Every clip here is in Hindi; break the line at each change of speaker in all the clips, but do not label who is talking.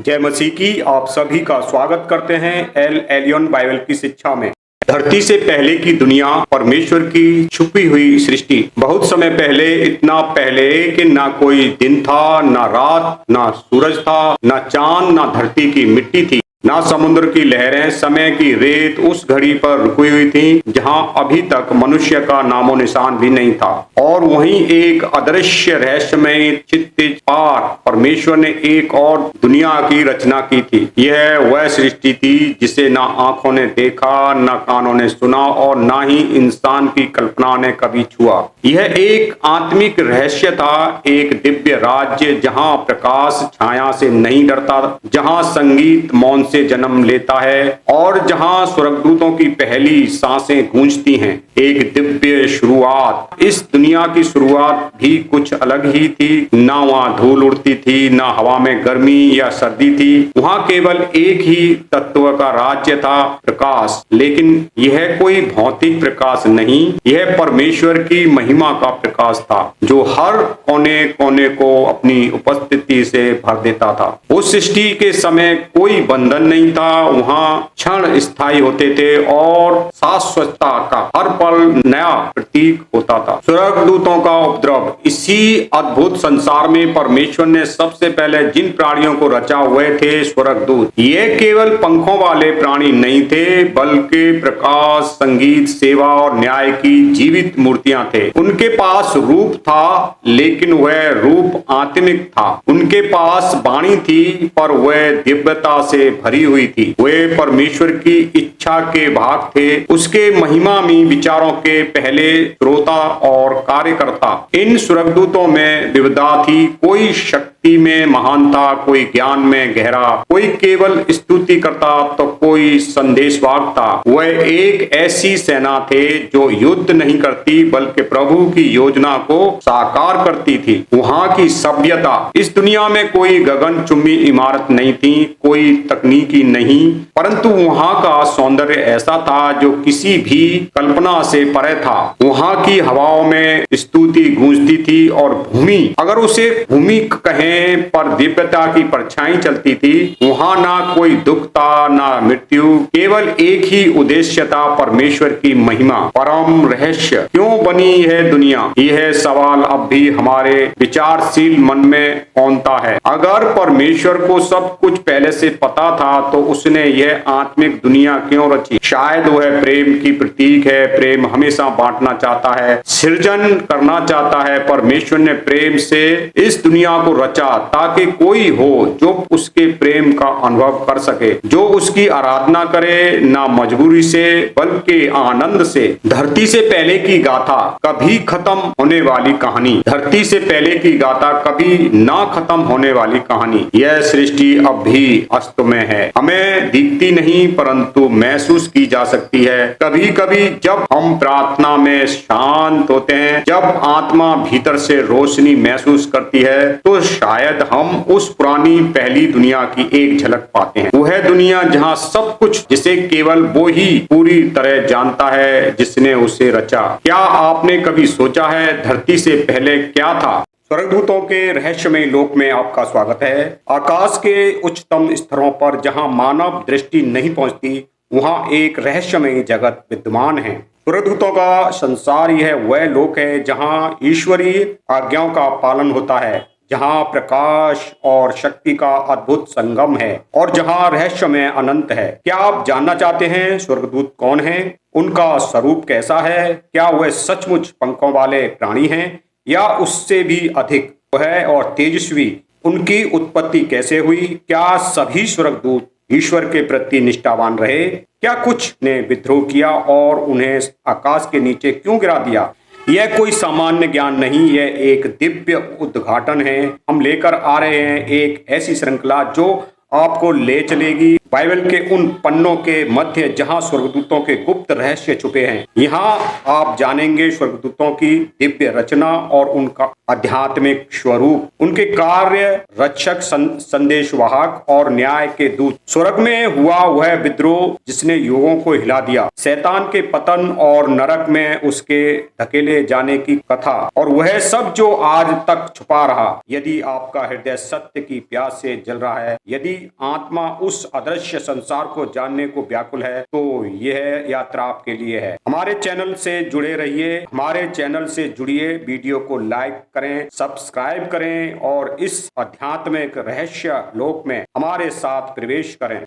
जय मसीह की आप सभी का स्वागत करते हैं एल एलियन बाइबल की शिक्षा में। धरती से पहले की दुनिया परमेश्वर की छुपी हुई सृष्टि। बहुत समय पहले, इतना पहले कि ना कोई दिन था, ना रात, ना सूरज था, ना चांद, ना धरती की मिट्टी थी, ना समुद्र की लहरें, समय की रेत उस घड़ी पर रुकी हुई थी जहां अभी तक मनुष्य का नामो निशान भी नहीं था। और वहीं एक अदृश्य रहस्यमय क्षितिज पार परमेश्वर ने एक और दुनिया की रचना की थी। यह वह सृष्टि थी जिसे ना आंखों ने देखा, ना कानों ने सुना और ना ही इंसान की कल्पना ने कभी छुआ। यह एक आत्मिक रहस्य था, एक दिव्य राज्य जहां प्रकाश छाया से नहीं डरता, जहां संगीत मौन से जन्म लेता है और जहां स्वर्गदूतों की पहली सांसें गूंजती हैं। एक दिव्य शुरुआत। इस दुनिया की शुरुआत भी कुछ अलग ही थी। ना वहां धूल उड़ती थी, ना हवा में गर्मी या सर्दी थी। वहां केवल एक ही तत्व का राज्य था, प्रकाश। लेकिन यह कोई भौतिक प्रकाश नहीं, यह परमेश्वर की महिमा का प्रकाश था जो हर कोने कोने को अपनी उपस्थिति से भर देता था। उस सृष्टि के समय कोई बंधन नहीं था। वहां क्षण स्थायी होते थे और शाश्वतता का हर पल नया प्रतीक होता था। स्वर्गदूतों का उपद्रव। इसी अद्भुत संसार में परमेश्वर ने सबसे पहले जिन प्राणियों को रचा हुए थे स्वर्गदूत। ये केवल पंखों वाले प्राणी नहीं थे, बल्कि प्रकाश, संगीत, सेवा और न्याय की जीवित मूर्तियां थे। उनके पास रूप था, लेकिन वह रूप आत्मिक था। उनके पास वाणी थी, पर वह दिव्यता से भरी हुई थी। वे परमेश्वर की इच्छा के भाग थे, उसके महिमामय विचारों के पहले श्रोता और कार्यकर्ता। इन स्वर्गदूतों में विविधता थी। कोई शक्ति में महान था, कोई ज्ञान में गहरा, कोई केवल स्तुति करता तो कोई संदेशवाहक था। वह एक ऐसी सेना थे जो युद्ध नहीं करती बल्कि प्रभु की योजना को साकार करती थी। वहां की सभ्यता। इस दुनिया में कोई गगनचुंबी इमारत नहीं थी, कोई तकनीकी नहीं, परंतु वहां का सौंदर्य ऐसा था जो किसी भी कल्पना से परे था। वहां की हवाओं में स्तुति गूंजती थी और भूमि, अगर उसे भूमि कहें, पर दिव्यता की परछाई चलती थी। वहां ना कोई दुख था, ना मृत्यु, केवल एक ही उद्देश्य था, परमेश्वर की महिमा। परम रहस्य। क्यों बनी है दुनिया? यह सवाल अब भी हमारे विचारशील मन में कौंता है। अगर परमेश्वर को सब कुछ पहले से पता था तो उसने यह आत्मिक दुनिया क्यों रची? शायद वह प्रेम की प्रतीक है। प्रेम हमेशा बांटना चाहता है, सृजन करना चाहता है। परमेश्वर ने प्रेम से इस दुनिया को रचा ताकि कोई हो जो उसके प्रेम का अनुभव कर सके, जो उसकी आराधना करे, ना मजबूरी से बल्कि आनंद से। धरती से पहले की गाथा, कभी खत्म होने वाली कहानी। धरती से पहले की गाथा, कभी ना खत्म होने वाली कहानी। यह सृष्टि अब भी अस्तित्व में है, हमें दिखती नहीं परंतु महसूस की जा सकती है। कभी कभी जब हम प्रार्थना में शांत होते हैं, जब आत्मा भीतर से रोशनी महसूस करती है, तो शायद हम उस पुरानी पहली दुनिया की एक झलक पाते हैं। वह दुनिया जहां सब कुछ, जिसे केवल वो ही पूरी तरह जानता है जिसने उसे रचा। क्या आपने कभी सोचा है धरती से पहले क्या था? स्वर्गदूतों के रहस्यमय लोक में आपका स्वागत है। आकाश के उच्चतम स्तरों पर जहां मानव दृष्टि नहीं पहुंचती, वहां एक रहस्यमय जगत विद्यमान है। स्वर्गदूतों का संसार यह वह लोक है जहां ईश्वरीय आज्ञाओं का पालन होता है, जहां प्रकाश और शक्ति का अद्भुत संगम है और जहां रहस्य में अनंत है। क्या आप जानना चाहते हैं स्वर्गदूत कौन हैं? उनका स्वरूप कैसा है? क्या वह सचमुच पंखों वाले प्राणी हैं या उससे भी अधिक वह और तेजस्वी? उनकी उत्पत्ति कैसे हुई? क्या सभी स्वर्गदूत ईश्वर के प्रति निष्ठावान रहे? क्या कुछ ने विद्रोह किया और उन्हें आकाश के नीचे क्यों गिरा दिया? यह कोई सामान्य ज्ञान नहीं, यह एक दिव्य उद्घाटन है। हम लेकर आ रहे हैं एक ऐसी श्रृंखला जो आपको ले चलेगी बाइबल के उन पन्नों के मध्य जहां स्वर्गदूतों के गुप्त रहस्य छुपे हैं। यहाँ आप जानेंगे स्वर्गदूतों की दिव्य रचना और उनका आध्यात्मिक स्वरूप, उनके कार्य, रक्षक, संदेशवाहक और न्याय के दूत। स्वर्ग में हुआ वह विद्रोह जिसने युगों को हिला दिया, शैतान के पतन और नरक में उसके धकेले जाने की कथा, और वह सब जो आज तक छुपा रहा। यदि आपका हृदय सत्य की प्यास से जल रहा है, यदि आत्मा उस अदृश्य संसार को जानने को व्याकुल है, तो यह यात्रा आपके लिए है। हमारे चैनल से जुड़े रहिए, हमारे चैनल से जुड़िए, वीडियो को लाइक करें, सब्सक्राइब करें और इस आध्यात्मिक रहस्य लोक में हमारे साथ प्रवेश करें।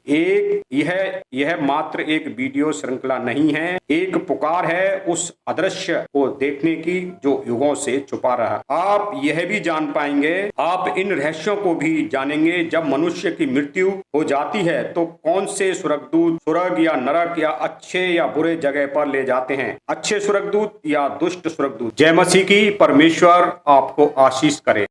यह मात्र एक वीडियो श्रृंखला नहीं है, एक पुकार है उस अदृश्य को देखने की जो युगों से छुपा रहा। आप यह भी जान पाएंगे, आप इन रहस्यों को भी जानेंगे, जब मनुष्य की मृत्यु हो जाती है तो कौन से स्वर्गदूत स्वर्ग या नरक या अच्छे या बुरे जगह पर ले जाते हैं, अच्छे स्वर्गदूत या दुष्ट स्वर्गदूत। जय मसीह की। परमेश्वर आपको आशीष करे।